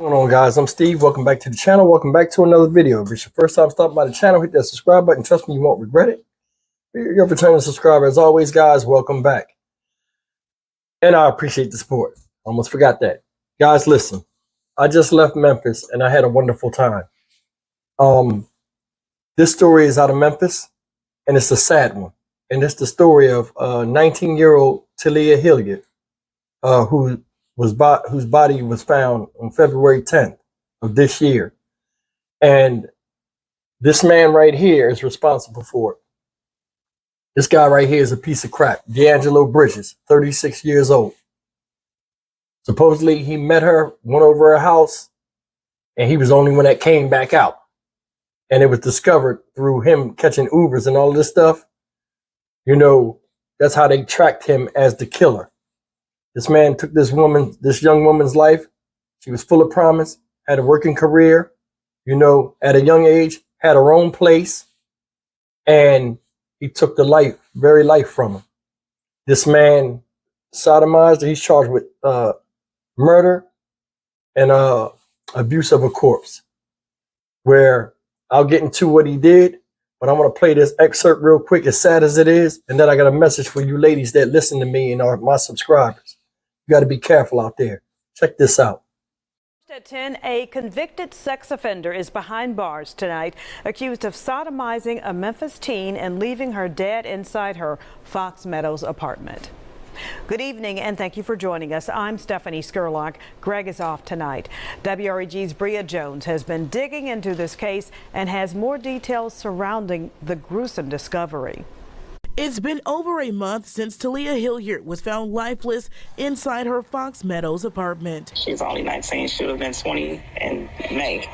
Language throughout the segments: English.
What's going on, guys? I'm Steve. Welcome back to the channel. Welcome back to another video. If it's your first time stopping by the channel, hit that subscribe button. Trust me, you won't regret it. If you're a returning subscriber, as always, guys, welcome back. And I appreciate the support. Almost forgot that. Guys, listen. I just left Memphis and I had a wonderful time. This story is out of Memphis and it's a sad one. And it's the story of 19-year-old Talia Hilliard, whose body was found on February 10th of this year. And this man right here is responsible for it. This guy right here is a piece of crap. DeAngelo Bridges, 36 years old. Supposedly he met her, went over her house, and he was the only one that came back out. And it was discovered through him catching Ubers and all this stuff. You know, that's how they tracked him as the killer. This man took this young woman's life. She was full of promise, had a working career, you know, at a young age, had her own place, and he took the very life from her. This man sodomized her. He's charged with murder and abuse of a corpse, where I'll get into what he did, but I want to play this excerpt real quick, as sad as it is, and then I got a message for you ladies that listen to me and are my subscribers. You got to be careful out there. Check this out. At 10, a convicted sex offender is behind bars tonight, accused of sodomizing a Memphis teen and leaving her dead inside her Fox Meadows apartment. Good evening and thank you for joining us. I'm Stephanie Skurlock. Greg is off tonight. WREG's Bria Jones has been digging into this case and has more details surrounding the gruesome discovery. It's been over a month since Talia Hilliard was found lifeless inside her Fox Meadows apartment. She's only 19. She would have been 20 in May.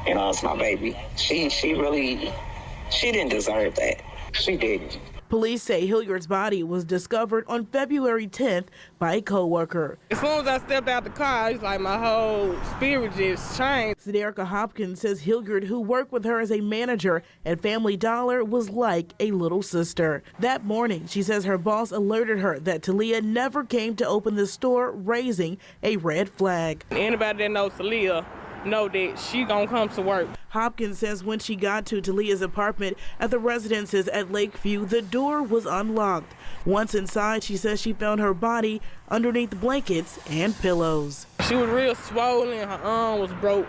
You know, it's my baby. She didn't deserve that. She didn't. Police say Hilliard's body was discovered on February 10th by a co-worker. As soon as I stepped out the car, it's like my whole spirit just changed. Sederica Hopkins says Hilliard, who worked with her as a manager at Family Dollar, was like a little sister. That morning, she says her boss alerted her that Talia never came to open the store, raising a red flag. Anybody that knows Talia know that she gonna come to work. Hopkins says when she got to Talia's apartment at the residences at Lakeview, the door was unlocked. Once inside, she says she found her body underneath blankets and pillows. She was real swollen, her arm was broke.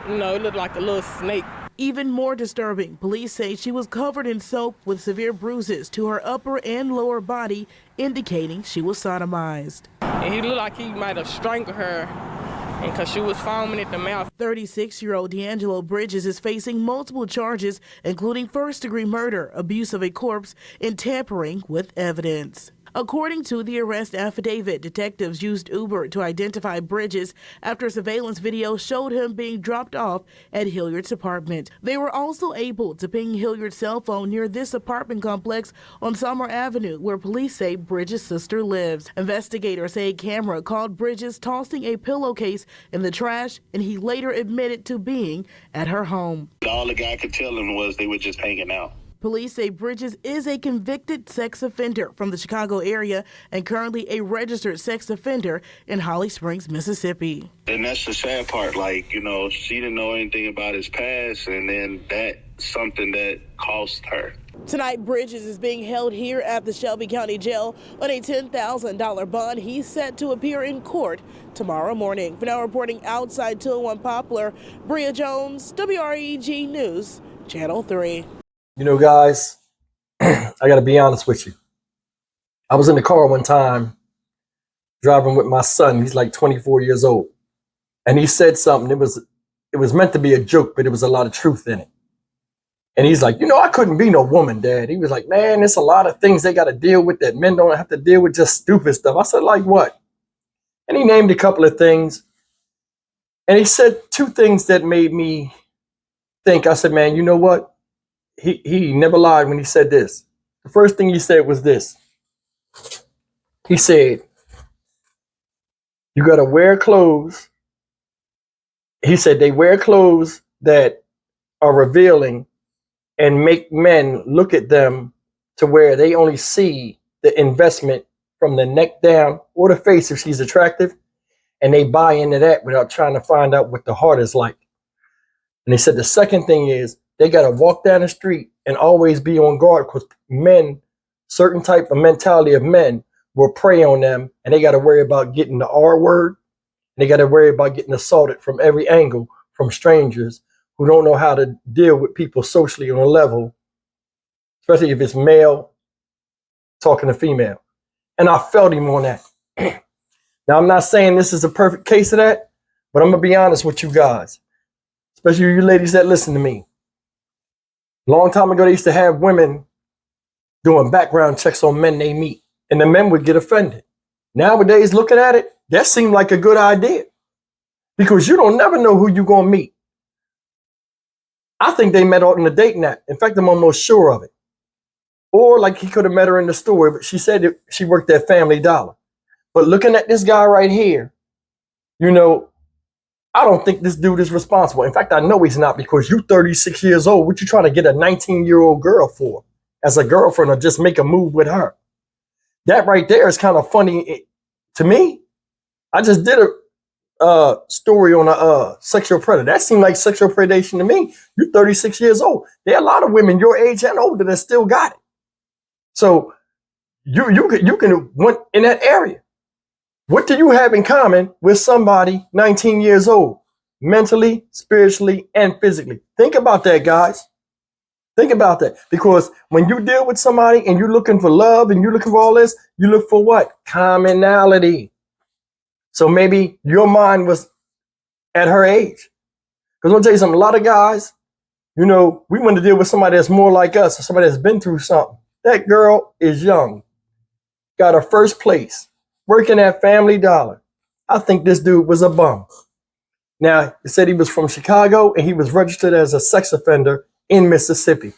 You know, it looked like a little snake. Even more disturbing, police say she was covered in soap with severe bruises to her upper and lower body, indicating she was sodomized. And he looked like he might have strangled her, because she was foaming at the mouth. 36-year-old DeAngelo Bridges is facing multiple charges, including first-degree murder, abuse of a corpse, and tampering with evidence. According to the arrest affidavit, detectives used Uber to identify Bridges after surveillance video showed him being dropped off at Hilliard's apartment. They were also able to ping Hilliard's cell phone near this apartment complex on Summer Avenue, where police say Bridges' sister lives. Investigators say a camera caught Bridges tossing a pillowcase in the trash, and he later admitted to being at her home. All the guy could tell him was they were just hanging out. Police say Bridges is a convicted sex offender from the Chicago area and currently a registered sex offender in Holly Springs, Mississippi. And that's the sad part. Like, you know, she didn't know anything about his past, and then that's something that cost her. Tonight, Bridges is being held here at the Shelby County Jail on a $10,000 bond. He's set to appear in court tomorrow morning. For now, reporting outside 201 Poplar, Bria Jones, WREG News, Channel 3. You know, guys, I got to be honest with you. I was in the car one time driving with my son. He's like 24 years old. And he said something. It was meant to be a joke, but there was a lot of truth in it. And he's like, you know, I couldn't be no woman, Dad. He was like, man, there's a lot of things they got to deal with that men don't have to deal with, just stupid stuff. I said, like what? And he named a couple of things. And he said two things that made me think. I said, man, you know what? He never lied when he said this. The first thing he said was this. He said, you got to wear clothes. He said they wear clothes that are revealing and make men look at them to where they only see the investment from the neck down or the face if she's attractive. and they buy into that without trying to find out what the heart is like. And they said the second thing is they got to walk down the street and always be on guard because men, certain type of mentality of men will prey on them, and they got to worry about getting the R word. They got to worry about getting assaulted from every angle from strangers who don't know how to deal with people socially on a level, especially if it's male talking to female. And I felt him on that. Now, I'm not saying this is a perfect case of that, but I'm going to be honest with you guys, especially you ladies that listen to me. Long time ago, they used to have women doing background checks on men they meet, and the men would get offended. Nowadays, looking at it, that seemed like a good idea because you don't never know who you're going to meet. I think they met out in the dating app. In fact, I'm almost sure of it. Or like he could have met her in the store, but she said that she worked at Family Dollar. But looking at this guy right here, you know, I don't think this dude is responsible. In fact, I know he's not because you're 36 years old. What you trying to get a 19-year-old girl for as a girlfriend or just make a move with her? That right there is kind of funny to me. I just did a story on a sexual predator. That seemed like sexual predation to me. You're 36 years old. There are a lot of women your age and older that still got it. So you can went in that area. What do you have in common with somebody 19 years old, mentally, spiritually, and physically? Think about that, guys. Think about that. Because when you deal with somebody and you're looking for love and you're looking for all this, you look for what? Commonality. So maybe your mind was at her age. Because I'm going to tell you something, a lot of guys, you know, we want to deal with somebody that's more like us or somebody that's been through something. That girl is young, got her first place, working at Family Dollar. I think this dude was a bum. Now, he said he was from Chicago and he was registered as a sex offender in Mississippi.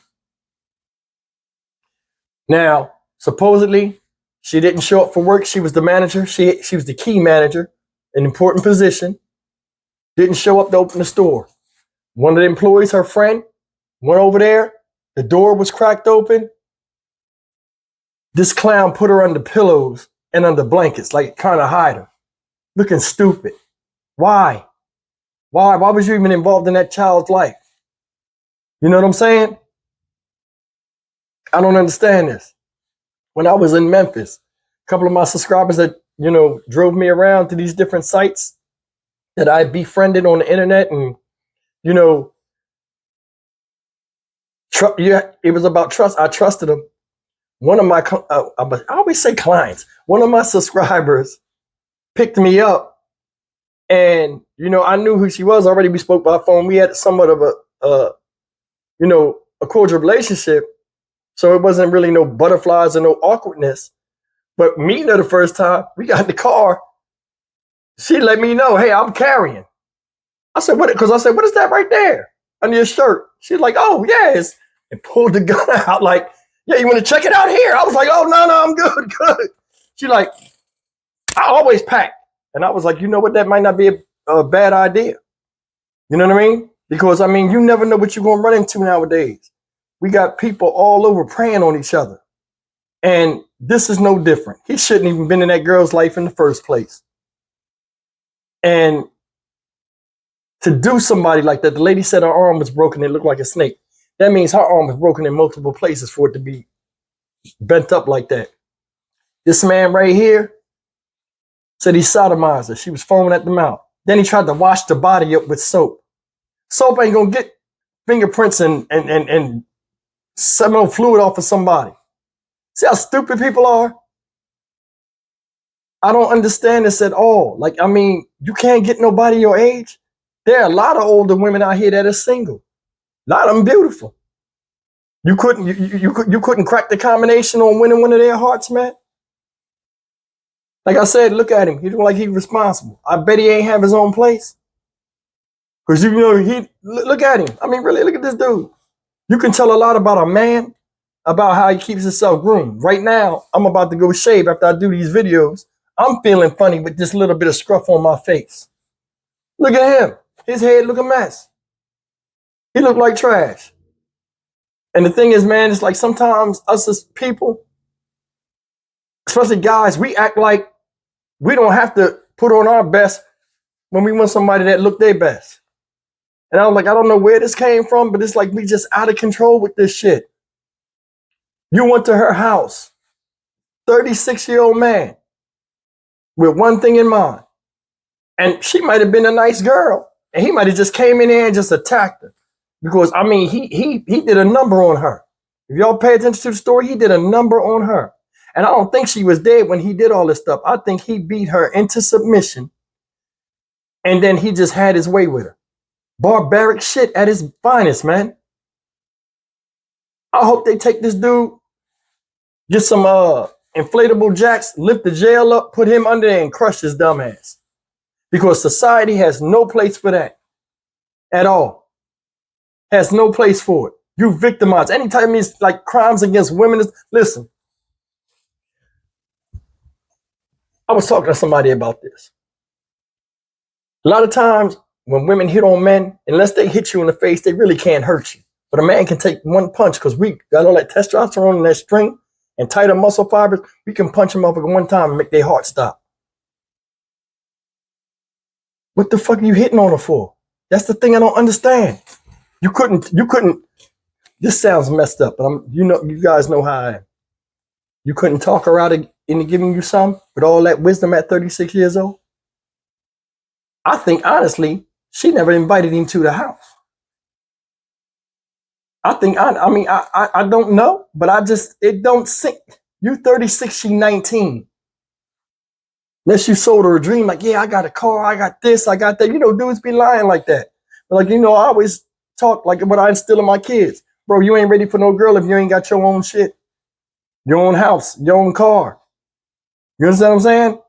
Now, supposedly, she didn't show up for work. She was the manager. She was the key manager, an important position. Didn't show up to open the store. One of the employees, her friend, went over there. The door was cracked open. This clown put her under pillows and under blankets, like trying to hide her. Looking stupid. Why? Why was you even involved in that child's life? You know what I'm saying? I don't understand this. When I was in Memphis, a couple of my subscribers that, you know, drove me around to these different sites that I befriended on the internet and, you know, it was about trust. I trusted them. One of my, I always say clients, one of my subscribers picked me up and, you know, I knew who she was already. We spoke by phone. We had somewhat of you know, a cordial relationship. So it wasn't really no butterflies or no awkwardness. But meeting her the first time, we got in the car. She let me know, hey, I'm carrying. I said, what? Because I said, what is that right there under your shirt? She's like, oh, yes. And pulled the gun out like, yeah, you want to check it out here? I was like, oh, no, I'm good. She's like, I always pack. And I was like, you know what? That might not be a bad idea. You know what I mean? Because, I mean, you never know what you're going to run into nowadays. We got people all over preying on each other. And this is no different. He shouldn't even been in that girl's life in the first place. And to do somebody like that, the lady said her arm was broken. It looked like a snake. That means her arm was broken in multiple places for it to be bent up like that. This man right here said he sodomized her. She was foaming at the mouth. Then he tried to wash the body up with soap. Soap ain't gonna get fingerprints and seminal fluid off of somebody. See how stupid people are? I don't understand this at all. Like, I mean, you can't get nobody your age. There are a lot of older women out here that are single. A lot of them beautiful. You couldn't crack the combination on winning one of their hearts, man. Like I said, look at him. He look like he's responsible. I bet he ain't have his own place. Because you know, look at him. I mean, really, look at this dude. You can tell a lot about a man, about how he keeps himself groomed. Right now, I'm about to go shave after I do these videos. I'm feeling funny with this little bit of scruff on my face. Look at him. His head look a mess. He look like trash. And the thing is, man, it's like sometimes us as people, especially guys, we act like we don't have to put on our best when we want somebody that look their best. And I was like, I don't know where this came from, but it's like we just out of control with this shit. You went to her house, 36-year-old man, with one thing in mind. And she might have been a nice girl. And he might have just came in there and just attacked her. Because, I mean, he did a number on her. If y'all pay attention to the story, he did a number on her. And I don't think she was dead when he did all this stuff. I think he beat her into submission. And then he just had his way with her. Barbaric shit at his finest, man. I hope they take this dude, get some inflatable jacks, lift the jail up, put him under there and crush his dumb ass. Because society has no place for that at all. Has no place for it. You victimize. Anytime it's like crimes against women, listen. I was talking to somebody about this. A lot of times when women hit on men, unless they hit you in the face, they really can't hurt you. But a man can take one punch because we got all that testosterone and that strength and tighter muscle fibers. We can punch them off at one time and make their heart stop. What the fuck are you hitting on her for? That's the thing I don't understand. You couldn't, this sounds messed up, but you guys know how I am. You couldn't talk her out into giving you some with all that wisdom at 36 years old? I think, honestly, she never invited him to the house. I don't know, but it don't sink. You 36, she 19. Unless you sold her a dream, like, yeah, I got a car, I got this, I got that. You know, dudes be lying like that. But like, I always talk like what I instill in my kids. Bro, you ain't ready for no girl if you ain't got your own shit. Your own house, your own car. You understand what I'm saying?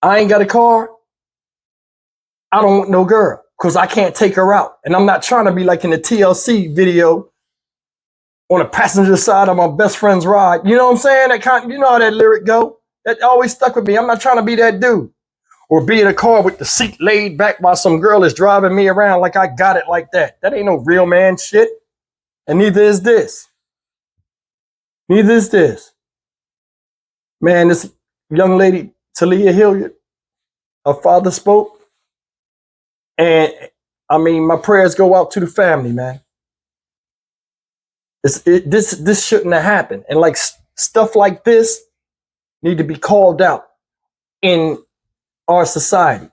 I ain't got a car. I don't want no girl because I can't take her out. And I'm not trying to be like in the TLC video on the passenger side of my best friend's ride. You know what I'm saying? You know how that lyric go? That always stuck with me. I'm not trying to be that dude. Or be in a car with the seat laid back while some girl is driving me around like I got it like that. That ain't no real man shit. And neither is this. Neither is this. Man, this young lady, Talia Hilliard, her father spoke. And I mean, my prayers go out to the family, man. This shouldn't have happened. And like stuff like this need to be called out in our society.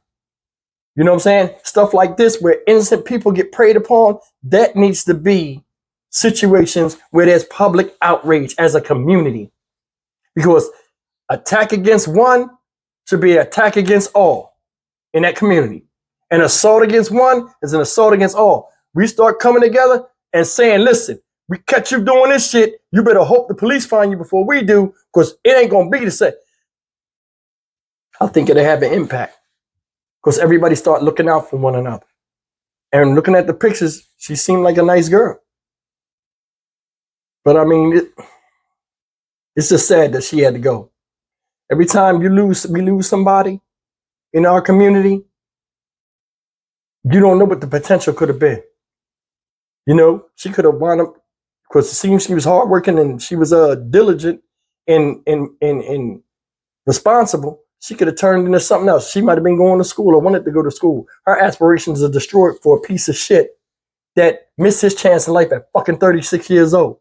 You know what I'm saying? Stuff like this where innocent people get preyed upon, that needs to be situations where there's public outrage as a community. Because attack against one should be an attack against all in that community. An assault against one is an assault against all. We start coming together and saying, listen, we catch you doing this shit. You better hope the police find you before we do, because it ain't going to be the same. I think it'll have an impact because everybody start looking out for one another. And looking at the pictures, she seemed like a nice girl. But I mean, it's just sad that she had to go. Every time we lose somebody in our community, you don't know what the potential could have been. You know, she could have wound up, because it seems she was hardworking and she was diligent and responsible. She could have turned into something else. She might have been going to school or wanted to go to school. Her aspirations are destroyed for a piece of shit that missed his chance in life at fucking 36 years old.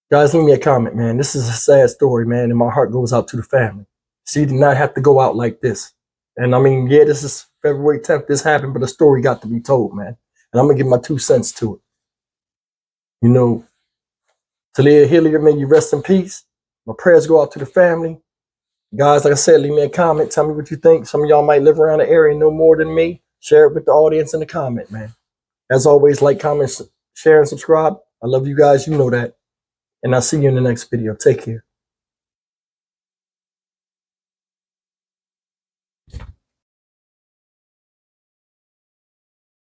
Guys, leave me a comment, man. This is a sad story, man, and my heart goes out to the family. She did not have to go out like this. And I mean, yeah, this is February 10th, this happened, but the story got to be told, man. And I'm going to give my 2 cents to it. You know, Talia Hilliard, may you rest in peace. My prayers go out to the family. Guys, like I said, leave me a comment. Tell me what you think. Some of y'all might live around the area and know more than me. Share it with the audience in the comment, man. As always, like, comment, share, and subscribe. I love you guys. You know that. And I'll see you in the next video. Take care.